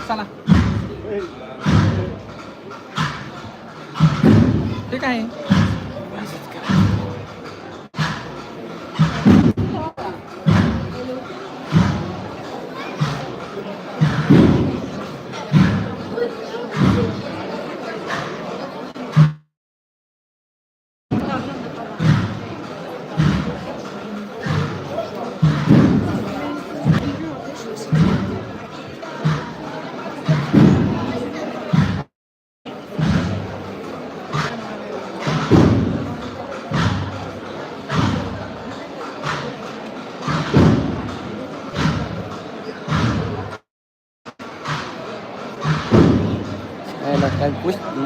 चला ठीक आहे.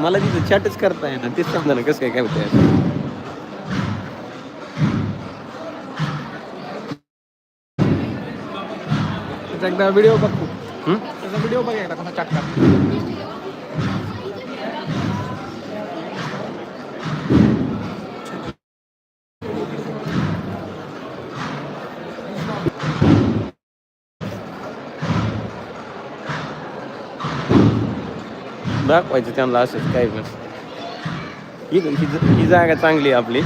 मला तिथं चॅटच करता येणार तेच समजा ना कसं काय होतंय. एकदा व्हिडिओ बघतो. त्याचा व्हिडिओ बघ एकदा कसा चॅट करतो. दाखवायचं त्यांना असंच काय पण इथं ही जागा चांगली आहे आपली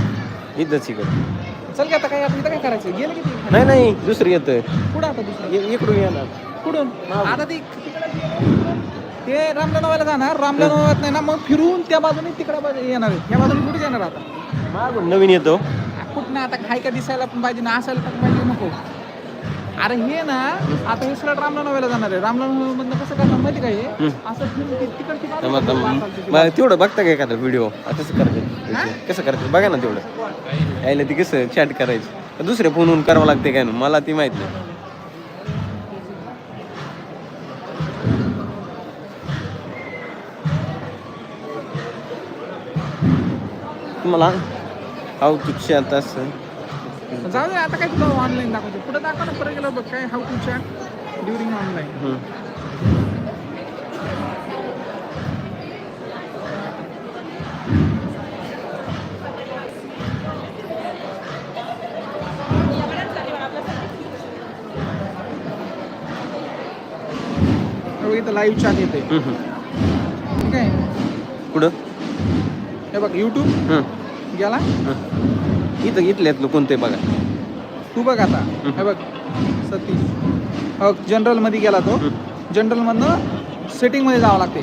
इथंच इकडं. चल की आता काय आपण इथं काय करायचं गेलं की नाही नाही दुसरं येतं कुठं आता दुसरं इकडून येणार कुठून आता ते रामला जाणार रामला नवात नाही ना मग फिरून त्या बाजूने तिकडे येणार आहे. या बाजूने कुठे येणार आता मागून नवीन येतो कुठं ना आता खाय का दिसायला पण पाहिजे ना असायला पण पाहिजे नको. अरे हे ना आता हे सगळं रामला नव्याला जाणार आहे. रामला मधनं कसं करणार माहिती काय असं तिकडची तेवढं बघता का एखादा व्हिडिओ कसं करते कसं करते बघा ना तेवढं यायला ती कसं चॅट करायचं दुसऱ्या फोनवरून करावं लागते काय ना मला ती माहित नाही. तुम्हाला हाऊ टू चॅट असं जाऊ दे आता काय तुला ऑनलाईन दाखवतो पुढे दाखव ना परत गेलं बघ काय how to chat during online. इथं लाईव्ह चॅट येते ठीक आहे. कुठं हे बघ यूट्यूब गेला इथं इथल्यातलं कोणते बघा तू बघ आता हे बघ सतीश हो जनरल मध्ये गेला तो जनरल मधनं सेटिंग मध्ये जावं लागते.